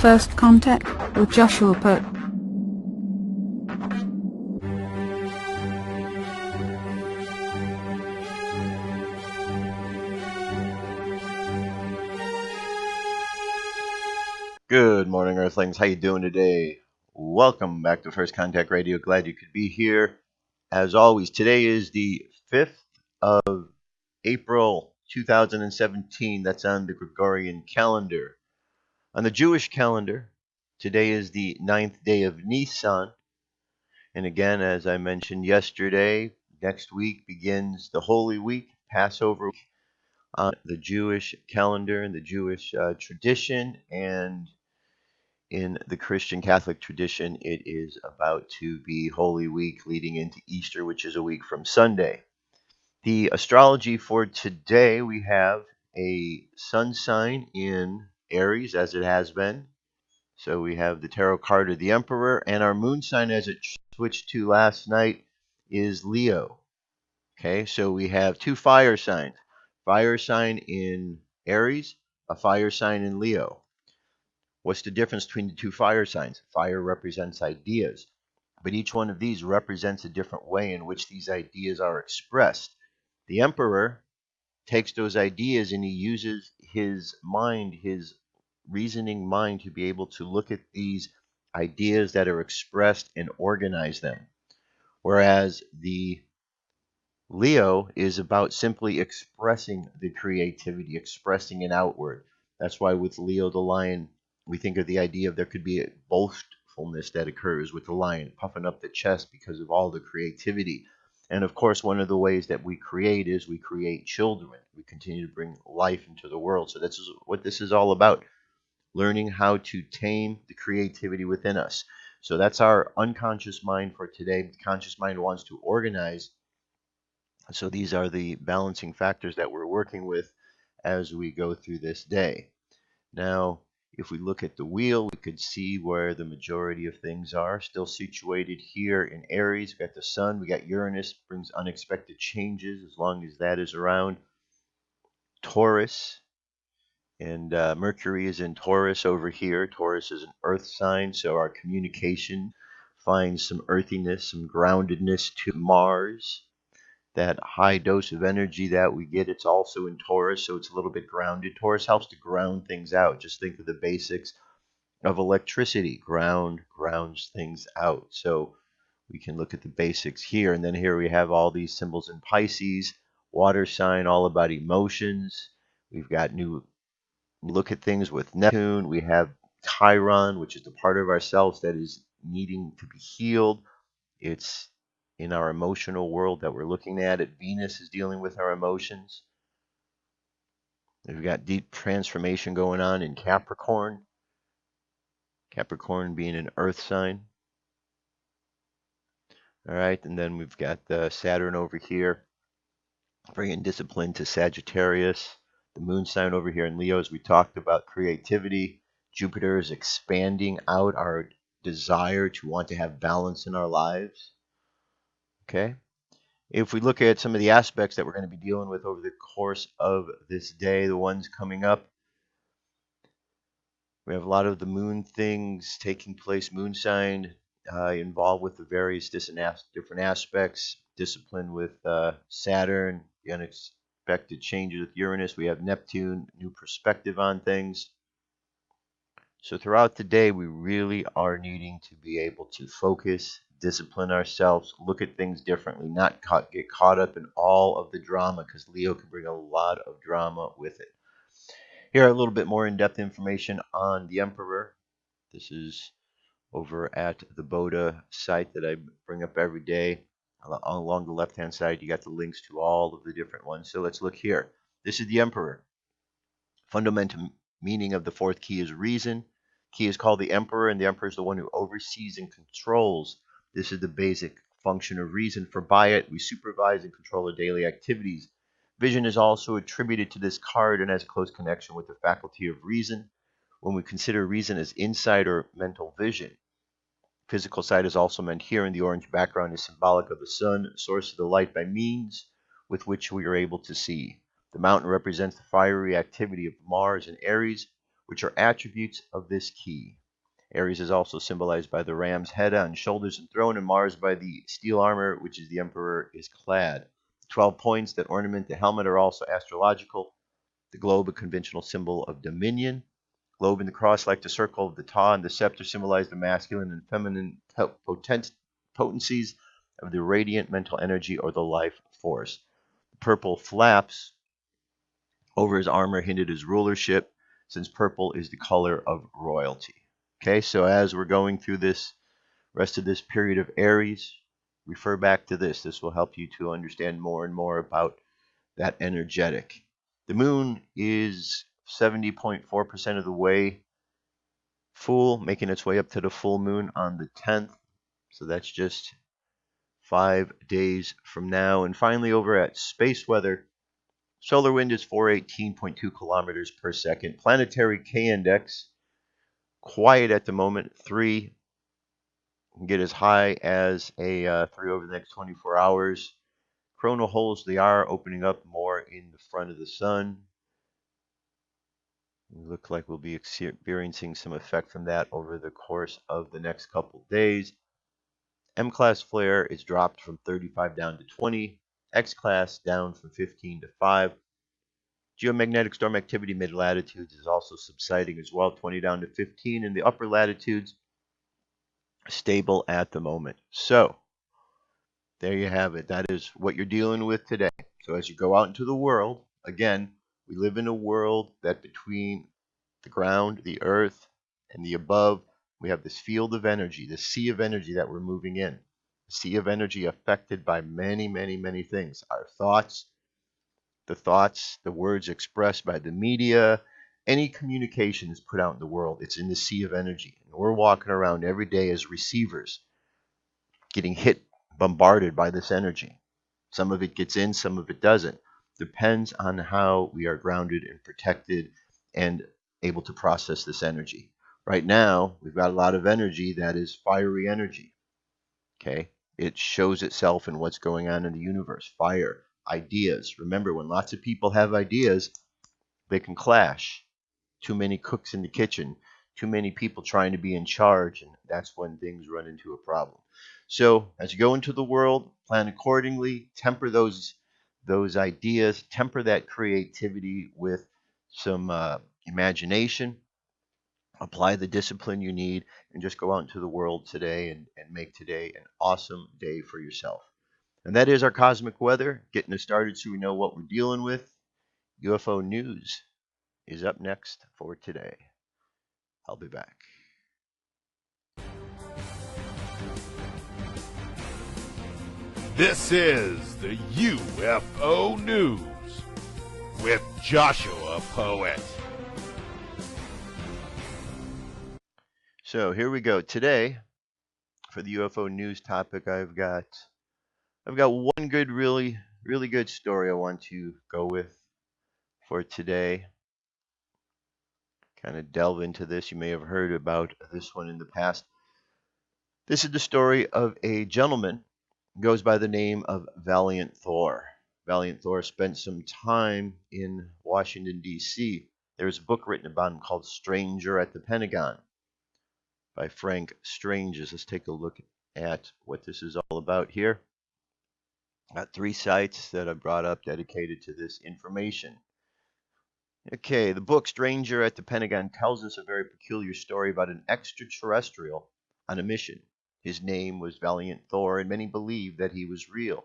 First Contact with Joshua Pope. Good morning, Earthlings. How you doing today? Welcome back to First Contact Radio. Glad you could be here. As always, today is the 5th of April 2017. That's on the Gregorian calendar. On the Jewish calendar, today is the 9th day of Nisan. And again, as I mentioned yesterday, next week begins the Holy Week, Passover week, on the Jewish calendar and the Jewish tradition. And in the Christian Catholic tradition, it is about to be Holy Week leading into Easter, which is a week from Sunday. The astrology for today, we have a sun sign in Aries, as it has been. So we have the tarot card of the Emperor, and our moon sign, as it switched to last night, is Leo. Okay, so we have two fire signs. Fire sign in Aries, a fire sign in Leo. What's the difference between the two fire signs? Fire represents ideas, but each one of these represents a different way in which these ideas are expressed. The Emperor takes those ideas and he uses his mind, his reasoning mind, to be able to look at these ideas that are expressed and organize them. Whereas the Leo is about simply expressing the creativity, expressing it outward. That's why with Leo the lion, we think of the idea of there could be a boastfulness that occurs with the lion puffing up the chest because of all the creativity. And of course, one of the ways that we create is we create children. We continue to bring life into the world. So this is what this is all about, learning how to tame the creativity within us. So that's our unconscious mind for today. The conscious mind wants to organize. So these are the balancing factors that we're working with as we go through this day. Now, if we look at the wheel, we could see where the majority of things are still situated here in Aries. We got the sun, we got Uranus, brings unexpected changes as long as that is around. Taurus, and Mercury is in Taurus over here. Taurus is an earth sign, so our communication finds some earthiness, some groundedness to Mars. That high dose of energy that we get, it's also in Taurus, so it's a little bit grounded. Taurus helps to ground things out. Just think of the basics of electricity. Grounds things out. So we can look at the basics here. And then here we have all these symbols in Pisces, water sign, all about emotions. We've got new look at things with Neptune. We have Chiron, which is the part of ourselves that is needing to be healed. It's in our emotional world that we're looking at it. Venus is dealing with our emotions. We've got deep transformation going on in Capricorn. Capricorn being an earth sign. All right, and then we've got Saturn over here, bringing discipline to Sagittarius. The moon sign over here in Leo, as we talked about, creativity. Jupiter is expanding out our desire to want to have balance in our lives. Okay. If we look at some of the aspects that we're going to be dealing with over the course of this day, the ones coming up, we have a lot of the moon things taking place, moon sign involved with the various different aspects, discipline with Saturn, the unexpected changes with Uranus. We have Neptune, new perspective on things. So throughout the day, we really are needing to be able to focus, discipline ourselves, look at things differently, not get caught up in all of the drama, because Leo can bring a lot of drama with it. Here are a little bit more in-depth information on the Emperor. This is over at the BOTA site that I bring up every day. Along the left-hand side, you got the links to all of the different ones. So let's look here. This is the Emperor. Fundamental meaning of the fourth key is reason. Key is called the Emperor, and the Emperor is the one who oversees and controls. This is the basic function of reason, for by it we supervise and control our daily activities. Vision is also attributed to this card and has close connection with the faculty of reason. When we consider reason as insight or mental vision, physical sight is also meant here, and the orange background is symbolic of the sun, source of the light by means with which we are able to see. The mountain represents the fiery activity of Mars and Aries, which are attributes of this key. Aries is also symbolized by the ram's head on shoulders and throne, and Mars by the steel armor, which is the emperor is clad. 12 points that ornament the helmet are also astrological. The globe, a conventional symbol of dominion. Globe and the cross, like the circle of the Ta and the scepter, symbolize the masculine and feminine potencies of the radiant mental energy or the life force. Purple flaps over his armor hinted his rulership, since purple is the color of royalty. Okay, so as we're going through this rest of this period of Aries, refer back to this. This will help you to understand more and more about that energetic. The moon is 70.4% of the way full, making its way up to the full moon on the 10th. So that's just 5 days from now. And finally, over at space weather, solar wind is 418.2 kilometers per second. Planetary K index, quiet at the moment, 3. Can get as high as a 3 over the next 24 hours. Coronal holes, they are opening up more in the front of the sun. We look like we'll be experiencing some effect from that over the course of the next couple days. M-class flare is dropped from 35 down to 20. X-class down from 15 to 5. Geomagnetic storm activity mid-latitudes is also subsiding as well, 20 down to 15. In the upper latitudes, stable at the moment. So, there you have it. That is what you're dealing with today. So as you go out into the world, again, we live in a world that between the ground, the earth, and the above, we have this field of energy, this sea of energy that we're moving in. A sea of energy affected by many, many, many things. Our thoughts, the words expressed by the media, any communication is put out in the world. It's in the sea of energy. And we're walking around every day as receivers, getting hit, bombarded by this energy. Some of it gets in, some of it doesn't. Depends on how we are grounded and protected and able to process this energy. Right now, we've got a lot of energy that is fiery energy. Okay? It shows itself in what's going on in the universe. Fire, ideas. Remember, when lots of people have ideas, they can clash. Too many cooks in the kitchen, too many people trying to be in charge, and that's when things run into a problem. So as you go into the world, plan accordingly, temper those ideas, temper that creativity with some imagination, apply the discipline you need, and just go out into the world today and make today an awesome day for yourself. And that is our cosmic weather, getting us started so we know what we're dealing with. UFO news is up next for today. I'll be back. This is the UFO News with Joshua Poet. So here we go. Today, for the UFO news topic, I've got one good, really good story I want to go with for today. Kind of delve into this. You may have heard about this one in the past. This is the story of a gentleman who goes by the name of Valiant Thor. Valiant Thor spent some time in Washington, D.C. There's a book written about him called Stranger at the Pentagon by Frank Stranges. Let's take a look at what this is all about here. Got 3 sites that I brought up dedicated to this information. Okay, the book Stranger at the Pentagon tells us a very peculiar story about an extraterrestrial on a mission. His name was Valiant Thor, and many believe that he was real.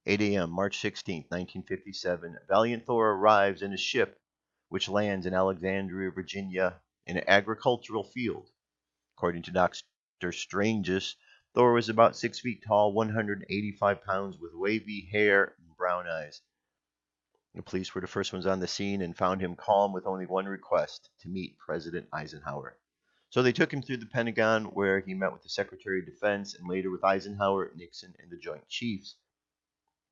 8 a.m., March 16, 1957, Valiant Thor arrives in a ship which lands in Alexandria, Virginia, in an agricultural field. According to Dr. Stranges, Thor was about 6 feet tall, 185 pounds, with wavy hair and brown eyes. The police were the first ones on the scene and found him calm with only one request: to meet President Eisenhower. So they took him through the Pentagon, where he met with the Secretary of Defense and later with Eisenhower, Nixon, and the Joint Chiefs.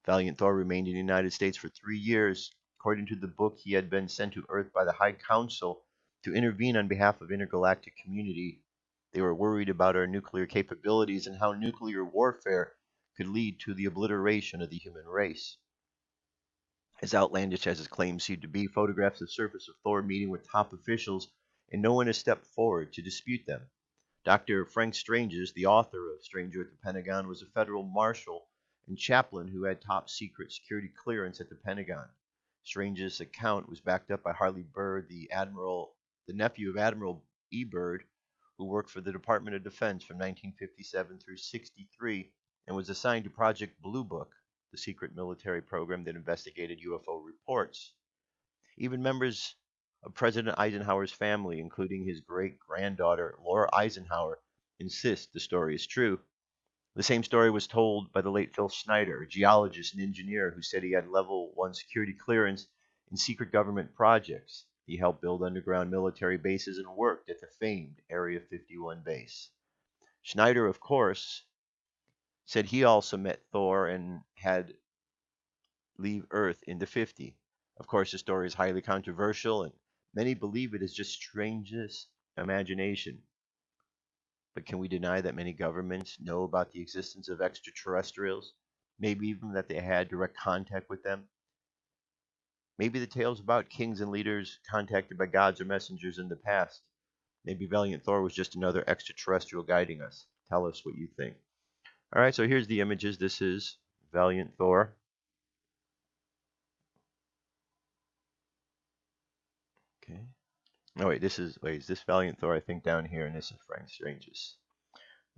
Valiant Thor remained in the United States for 3 years. According to the book, he had been sent to Earth by the High Council to intervene on behalf of intergalactic community. They were worried about our nuclear capabilities and how nuclear warfare could lead to the obliteration of the human race. As outlandish as his claims seemed to be, photographs have surfaced of Thor meeting with top officials, and no one has stepped forward to dispute them. Dr. Frank Stranges, the author of Stranger at the Pentagon, was a federal marshal and chaplain who had top secret security clearance at the Pentagon. Strange's account was backed up by Harley Byrd, the nephew of Admiral E. Byrd, who worked for the Department of Defense from 1957 through 63 and was assigned to Project Blue Book, the secret military program that investigated UFO reports. Even members of President Eisenhower's family, including his great granddaughter, Laura Eisenhower, insist the story is true. The same story was told by the late Phil Schneider, a geologist and engineer who said he had level 1 security clearance in secret government projects. He helped build underground military bases and worked at the famed Area 51 base. Schneider, of course, said he also met Thor and had leave Earth in the 50. Of course, the story is highly controversial, and many believe it is just strangest imagination. But can we deny that many governments know about the existence of extraterrestrials? Maybe even that they had direct contact with them? Maybe the tales about kings and leaders contacted by gods or messengers in the past. Maybe Valiant Thor was just another extraterrestrial guiding us. Tell us what you think. All right, so here's the images. This is Valiant Thor. Okay. Oh wait, is this Valiant Thor? I think down here, and this is Frank Stranges.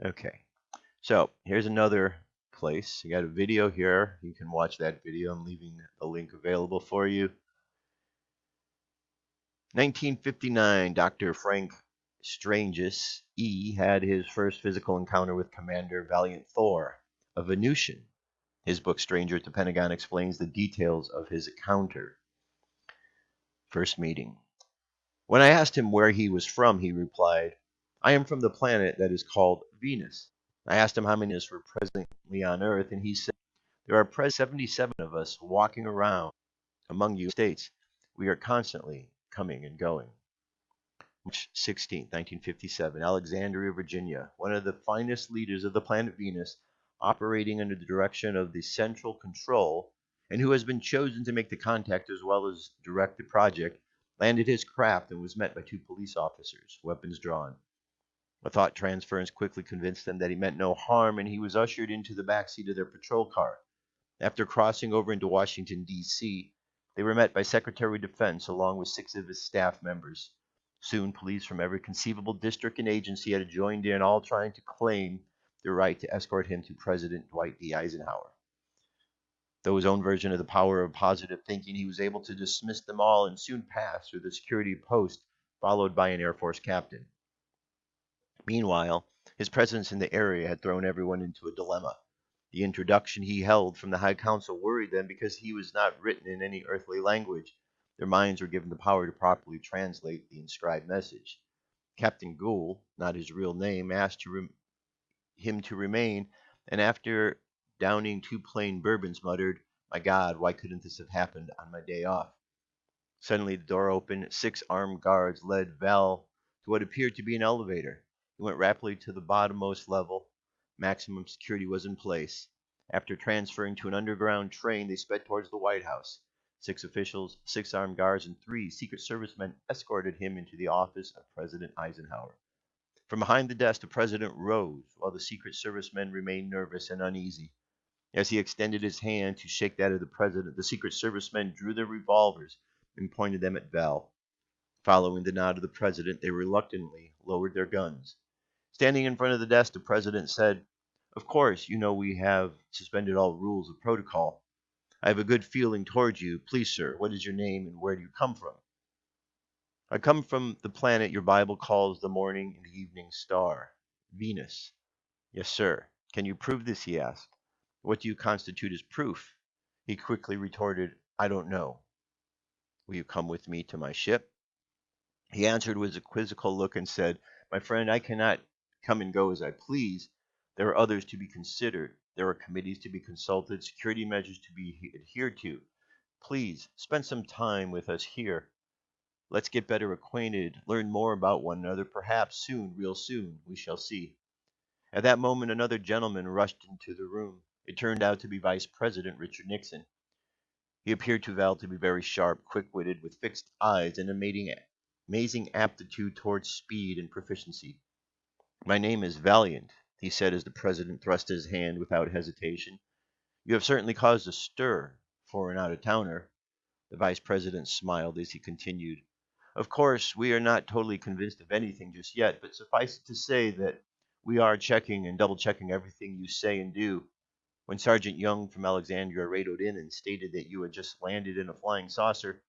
Okay, so here's another place. You got a video here. You can watch that video. I'm leaving the link available for you. 1959, Dr. Frank Stranges E had his first physical encounter with Commander Valiant Thor, a Venusian. His book Stranger at the Pentagon explains the details of his encounter. First meeting. When I asked him where he was from, he replied, I am from the planet that is called Venus. I asked him how many of us were presently on Earth, and he said, there are present 77 of us walking around among you states. We are constantly coming and going. March 16, 1957, Alexandria, Virginia, one of the finest leaders of the planet Venus, operating under the direction of the Central Control, and who has been chosen to make the contact as well as direct the project, landed his craft and was met by two police officers, weapons drawn. A thought transference quickly convinced them that he meant no harm, and he was ushered into the back seat of their patrol car. After crossing over into Washington, D.C., they were met by Secretary of Defense along with 6 of his staff members. Soon, police from every conceivable district and agency had joined in, all trying to claim their right to escort him to President Dwight D. Eisenhower. Though his own version of the power of positive thinking, he was able to dismiss them all and soon passed through the security post, followed by an Air Force captain. Meanwhile, his presence in the area had thrown everyone into a dilemma. The introduction he held from the High Council worried them because he was not written in any earthly language. Their minds were given the power to properly translate the inscribed message. Captain Gould, not his real name, asked him to remain, and after downing 2 plain bourbons, muttered, My God, why couldn't this have happened on my day off? Suddenly the door opened. 6 armed guards led Val to what appeared to be an elevator. He went rapidly to the bottommost level. Maximum security was in place. After transferring to an underground train, they sped towards the White House. 6 officials, 6 armed guards, and 3 Secret Service men escorted him into the office of President Eisenhower. From behind the desk, the president rose, while the Secret Service men remained nervous and uneasy. As he extended his hand to shake that of the president, the Secret Service men drew their revolvers and pointed them at Val. Following the nod of the president, they reluctantly lowered their guns. Standing in front of the desk, the president said, Of course, you know we have suspended all rules of protocol. I have a good feeling towards you. Please, sir, what is your name and where do you come from? I come from the planet your Bible calls the morning and evening star, Venus. Yes, sir. Can you prove this? He asked. What do you constitute as proof? He quickly retorted, I don't know. Will you come with me to my ship? He answered with a quizzical look and said, My friend, I cannot come and go as I please. There are others to be considered. There are committees to be consulted, security measures to be adhered to. Please, spend some time with us here. Let's get better acquainted, learn more about one another. Perhaps soon, real soon, we shall see. At that moment, another gentleman rushed into the room. It turned out to be Vice President Richard Nixon. He appeared to Val to be very sharp, quick-witted, with fixed eyes and amazing aptitude towards speed and proficiency. "My name is Valiant," he said as the president thrust his hand without hesitation. "You have certainly caused a stir for an out-of-towner." The vice president smiled as he continued. "Of course, we are not totally convinced of anything just yet, but suffice it to say that we are checking and double-checking everything you say and do. When Sergeant Young from Alexandria radioed in and stated that you had just landed in a flying saucer,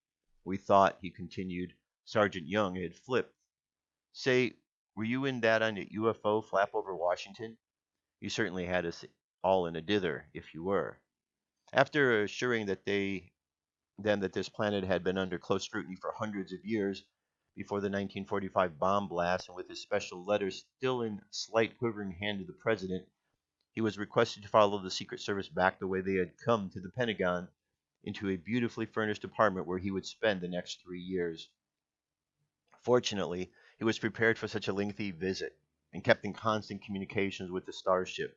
we thought," he continued, "Sergeant Young had flipped. Say, were you in that on a UFO flap over Washington? You certainly had us all in a dither if you were." After assuring them that this planet had been under close scrutiny for hundreds of years before the 1945 bomb blast, and with his special letters still in slight quivering hand to the president, he was requested to follow the Secret Service back the way they had come to the Pentagon, into a beautifully furnished apartment where he would spend the next 3 years. Fortunately, he was prepared for such a lengthy visit and kept in constant communications with the starship.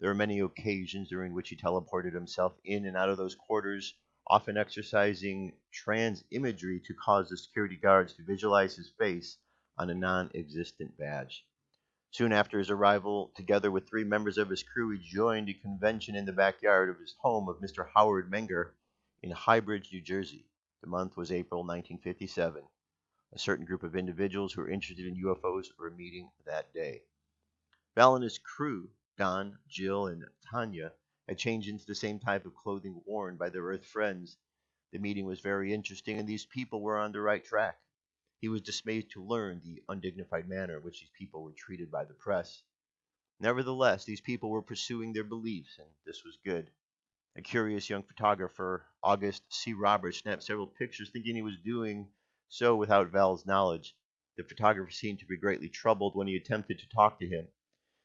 There were many occasions during which he teleported himself in and out of those quarters, often exercising trans imagery to cause the security guards to visualize his face on a non existent badge. Soon after his arrival, together with 3 members of his crew, he joined a convention in the backyard of his home of Mr. Howard Menger in Highbridge, New Jersey. The month was April 1957. A certain group of individuals who were interested in UFOs were meeting that day. Val and his crew, Don, Jill, and Tanya, had changed into the same type of clothing worn by their Earth friends. The meeting was very interesting, and these people were on the right track. He was dismayed to learn the undignified manner in which these people were treated by the press. Nevertheless, these people were pursuing their beliefs, and this was good. A curious young photographer, August C. Roberts, snapped several pictures thinking he was doing so without Val's knowledge. The photographer seemed to be greatly troubled when he attempted to talk to him.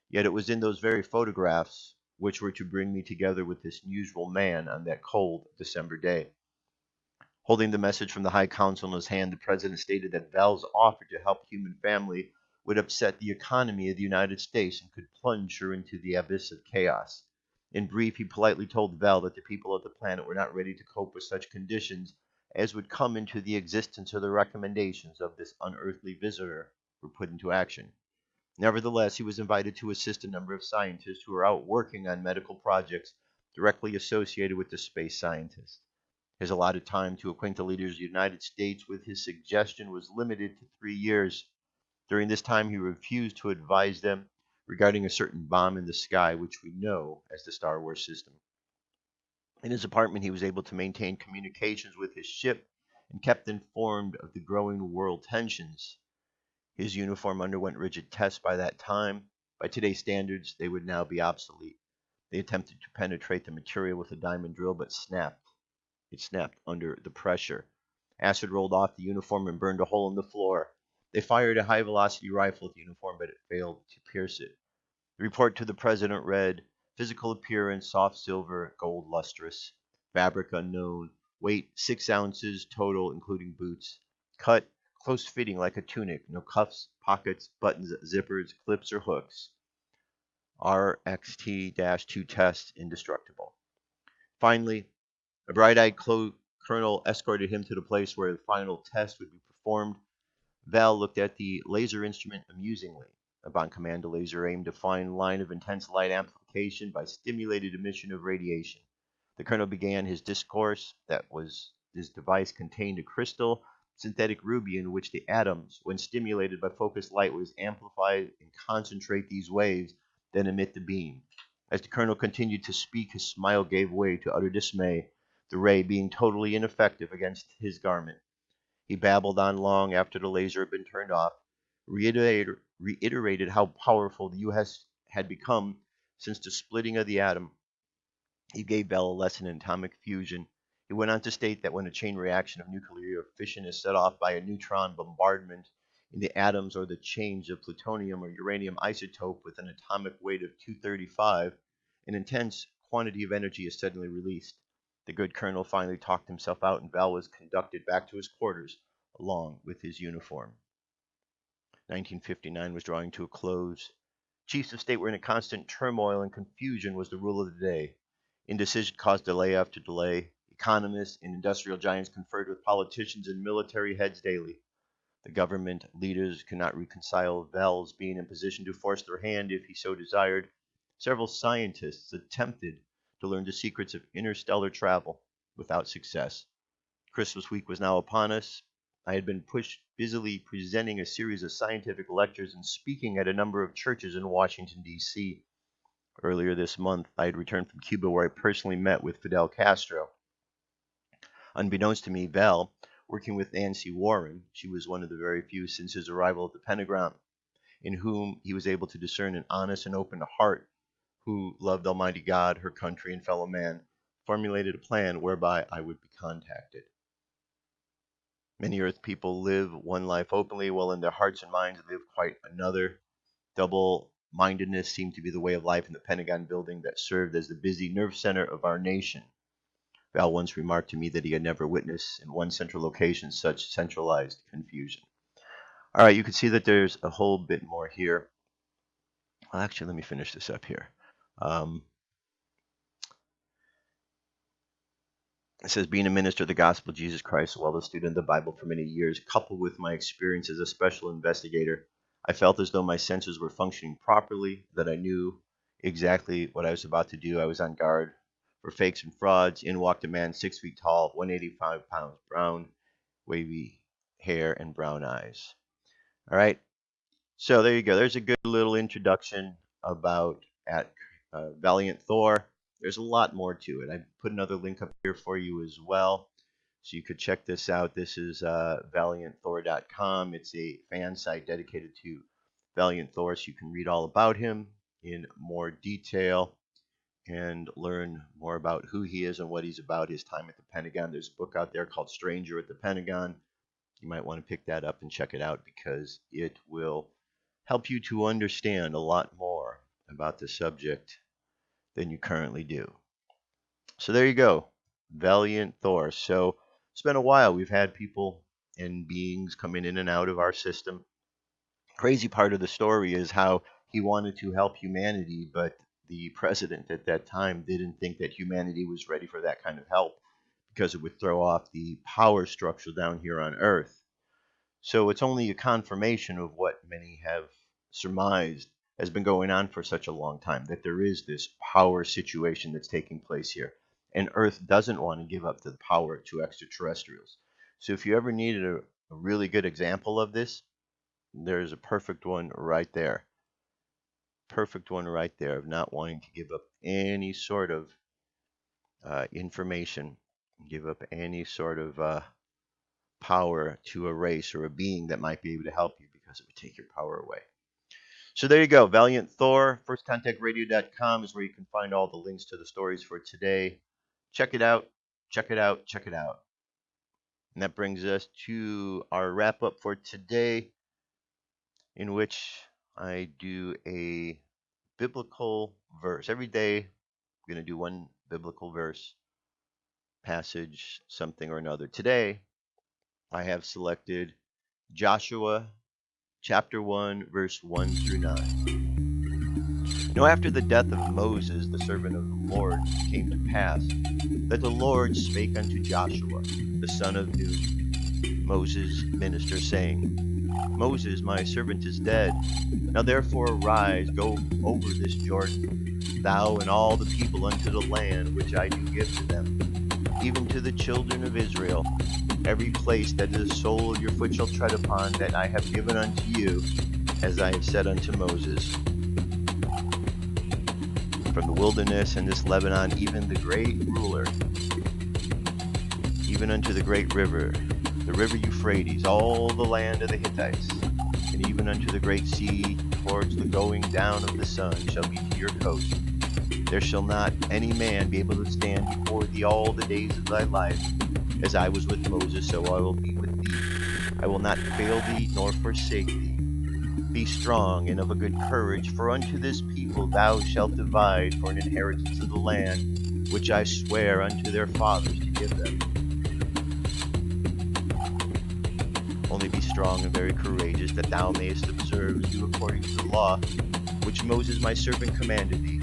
Yet it was in those very photographs which were to bring me together with this unusual man on that cold December day. Holding the message from the High Council in his hand, the president stated that Val's offer to help the human family would upset the economy of the United States and could plunge her into the abyss of chaos. In brief, he politely told Val that the people of the planet were not ready to cope with such conditions as would come into the existence, or the recommendations of this unearthly visitor were put into action. Nevertheless, he was invited to assist a number of scientists who were out working on medical projects directly associated with the space scientist. His allotted time to acquaint the leaders of the United States with his suggestion was limited to 3 years. During this time, he refused to advise them regarding a certain bomb in the sky, which we know as the Star Wars system. In his apartment, he was able to maintain communications with his ship and kept informed of the growing world tensions. His uniform underwent rigid tests by that time. By today's standards, they would now be obsolete. They attempted to penetrate the material with a diamond drill, but it snapped under the pressure. Acid rolled off the uniform and burned a hole in the floor. They fired a high-velocity rifle at the uniform, but it failed to pierce it. The report to the president read, "Physical appearance, soft silver, gold lustrous. Fabric unknown. Weight, 6 ounces total, including boots. Cut, close fitting like a tunic. No cuffs, pockets, buttons, zippers, clips, or hooks. RXT-2 test, indestructible." Finally, a bright-eyed colonel escorted him to the place where the final test would be performed. Val looked at the laser instrument amusingly. Upon command, the laser aimed a fine line of intense light amplification by stimulated emission of radiation. The colonel began his discourse. His device contained a crystal synthetic ruby in which the atoms, when stimulated by focused light, was amplified and concentrate these waves, then emit the beam. As the colonel continued to speak, his smile gave way to utter dismay, the ray being totally ineffective against his garment. He babbled on long after the laser had been turned off, reiterated how powerful the U.S. had become since the splitting of the atom. He gave Bell a lesson in atomic fusion. He went on to state that when a chain reaction of nuclear fission is set off by a neutron bombardment in the atoms, or the change of plutonium or uranium isotope with an atomic weight of 235, an intense quantity of energy is suddenly released. The good colonel finally talked himself out, and Val was conducted back to his quarters along with his uniform. 1959 was drawing to a close. Chiefs of state were in a constant turmoil, and confusion was the rule of the day. Indecision caused delay after delay. Economists and industrial giants conferred with politicians and military heads daily. The government leaders could not reconcile Val's being in position to force their hand if he so desired. Several scientists attempted to learn the secrets of interstellar travel without success. Christmas week was now upon us. I had been pushed busily presenting a series of scientific lectures and speaking at a number of churches in Washington, D.C. Earlier this month, I had returned from Cuba where I personally met with Fidel Castro. Unbeknownst to me, Val, working with Nancy Warren, she was one of the very few since his arrival at the Pentagon, in whom he was able to discern an honest and open heart who loved Almighty God, her country, and fellow man, formulated a plan whereby I would be contacted. Many Earth people live one life openly, while in their hearts and minds live quite another. Double-mindedness seemed to be the way of life in the Pentagon building that served as the busy nerve center of our nation. Val once remarked to me that he had never witnessed in one central location such centralized confusion. All right, you can see that there's a whole bit more here. Well, actually, let me finish this up here. It says, being a minister of the gospel of Jesus Christ, while a student of the Bible for many years, coupled with my experience as a special investigator, I felt as though my senses were functioning properly, that I knew exactly what I was about to do. I was on guard for fakes and frauds. In walked a man 6 feet tall, 185 pounds, brown, wavy hair, and brown eyes. All right. So there you go. There's a good little introduction about Valiant Thor. There's a lot more to it. I put another link up here for you as well, so you could check this out. This is ValiantThor.com. It's a fan site dedicated to Valiant Thor, so you can read all about him in more detail and learn more about who he is and what he's about, his time at the Pentagon. There's a book out there called Stranger at the Pentagon. You might want to pick that up and check it out because it will help you to understand a lot more about the subject than you currently do. So there you go, Valiant Thor. So it's been a while. We've had people and beings coming in and out of our system. Crazy part of the story is how he wanted to help humanity, but the president at that time didn't think that humanity was ready for that kind of help because it would throw off the power structure down here on Earth. So it's only a confirmation of what many have surmised has been going on for such a long time, that there is this power situation that's taking place here. And Earth doesn't want to give up the power to extraterrestrials. So if you ever needed a really good example of this, there's a perfect one right there. Perfect one right there of not wanting to give up any sort of information, give up any sort of power to a race or a being that might be able to help you because it would take your power away. So there you go. Valiant Thor, firstcontactradio.com is where you can find all the links to the stories for today. Check it out. Check it out. Check it out. And that brings us to our wrap up for today, in which I do a biblical verse. Every day, I'm going to do one biblical verse, passage, something or another. Today, I have selected Joshua chapter 1, verse 1 through 9. Now after the death of Moses, the servant of the Lord, came to pass, that the Lord spake unto Joshua, the son of Nun, Moses' minister, saying, Moses, my servant, is dead. Now therefore arise, go over this Jordan, thou and all the people unto the land which I do give to them, even to the children of Israel, every place that the sole of your foot shall tread upon, that I have given unto you, as I have said unto Moses. From the wilderness and this Lebanon, even the great ruler, even unto the great river, the river Euphrates, all the land of the Hittites, and even unto the great sea, towards the going down of the sun, shall be to your coast. There shall not any man be able to stand before thee all the days of thy life. As I was with Moses, so I will be with thee. I will not fail thee, nor forsake thee. Be strong and of a good courage, for unto this people thou shalt divide for an inheritance of the land, which I swear unto their fathers to give them. Only be strong and very courageous, that thou mayest observe and do according to the law, which Moses my servant commanded thee.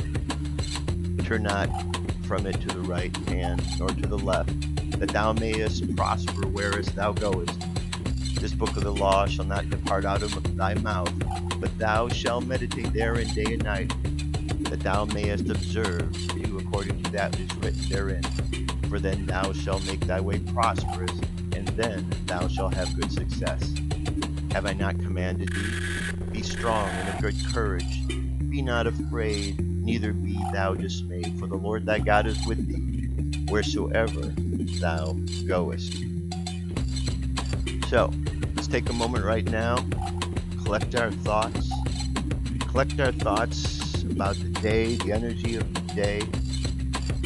Turn not from it to the right hand, nor to the left, that thou mayest prosper whereas thou goest. This book of the law shall not depart out of thy mouth, but thou shalt meditate therein day and night, that thou mayest observe to do according to that which is written therein. For then thou shalt make thy way prosperous, and then thou shalt have good success. Have I not commanded thee? Be strong and of good courage. Be not afraid, neither be thou dismayed, for the Lord thy God is with thee, wheresoever thou goest. So, let's take a moment right now, collect our thoughts about the day, the energy of the day,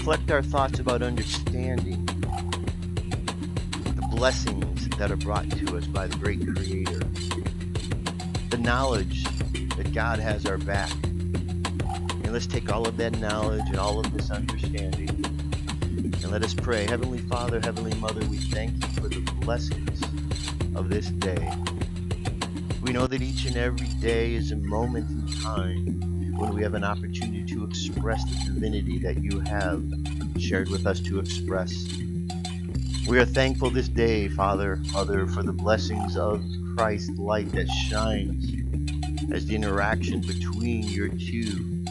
collect our thoughts about understanding the blessings that are brought to us by the great Creator, the knowledge that God has our back. And let's take all of that knowledge and all of this understanding and let us pray. Heavenly Father, Heavenly Mother, we thank you for the blessings of this day. We know that each and every day is a moment in time when we have an opportunity to express the divinity that you have shared with us to express. We are thankful this day, Father, Mother, for the blessings of Christ's light that shines as the interaction between your two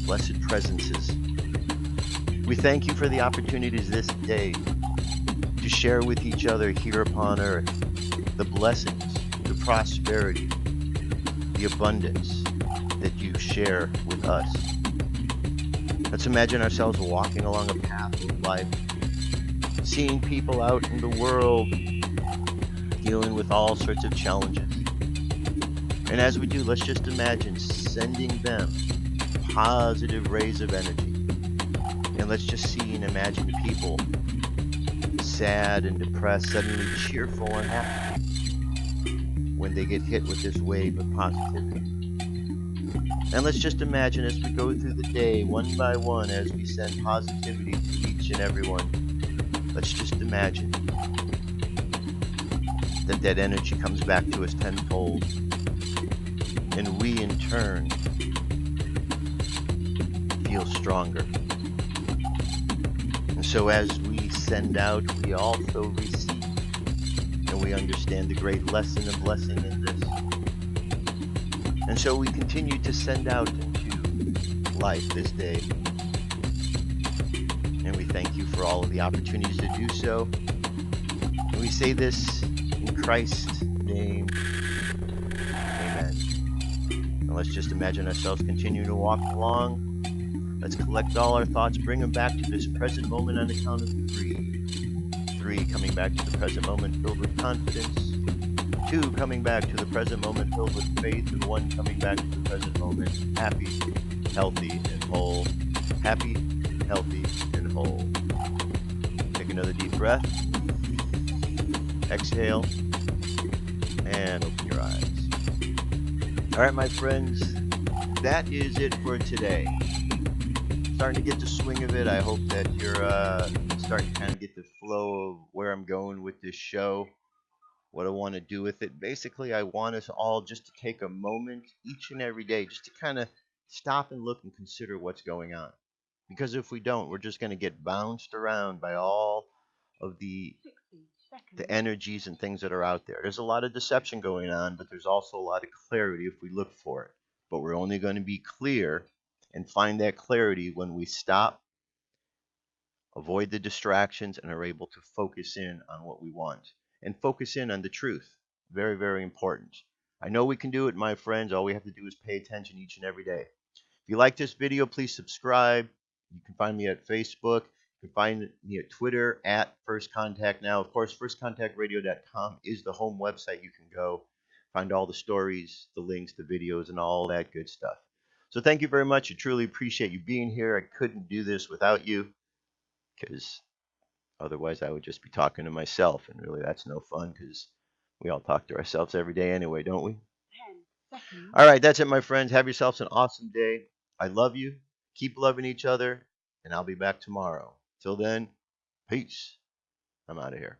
blessed presences. We thank you for the opportunities this day to share with each other here upon earth the blessings, the prosperity, the abundance that you share with us. Let's imagine ourselves walking along a path of life, seeing people out in the world dealing with all sorts of challenges. And as we do, let's just imagine sending them positive rays of energy. And let's just see and imagine people sad and depressed suddenly cheerful and happy when they get hit with this wave of positivity. And let's just imagine as we go through the day, one by one, as we send positivity to each and every one, let's just imagine that that energy comes back to us tenfold. And we, in turn, feel stronger. And so as we send out, we also receive. And we understand the great lesson and blessing in this. And so we continue to send out into life this day. And we thank you for all of the opportunities to do so. And we say this in Christ's name. Amen. And let's just imagine ourselves continuing to walk along. Let's collect all our thoughts, bring them back to this present moment on the count of 3. 3, coming back to the present moment filled with confidence. 2, coming back to the present moment filled with faith. And 1, coming back to the present moment happy, healthy, and whole. Happy, healthy, and whole. Take another deep breath. Exhale. And open your eyes. All right, my friends, that is it for today. Starting to get the swing of it. I hope that you're starting to kind of get the flow of where I'm going with this show, what I want to do with it. Basically, I want us all just to take a moment each and every day just to kind of stop and look and consider what's going on. Because if we don't, we're just going to get bounced around by all of the energies and things that are out there. There's a lot of deception going on, but there's also a lot of clarity if we look for it. But we're only going to be clear and find that clarity when we stop, avoid the distractions, and are able to focus in on what we want. And focus in on the truth. Very, very important. I know we can do it, my friends. All we have to do is pay attention each and every day. If you like this video, please subscribe. You can find me at Facebook. You can find me at Twitter at First Contact Now. Of course, firstcontactradio.com is the home website. You can go find all the stories, the links, the videos, and all that good stuff. So thank you very much. I truly appreciate you being here. I couldn't do this without you because otherwise I would just be talking to myself. And really, that's no fun because we all talk to ourselves every day anyway, don't we? 10 seconds. All right, that's it, my friends. Have yourselves an awesome day. I love you. Keep loving each other. And I'll be back tomorrow. Till then, peace. I'm out of here.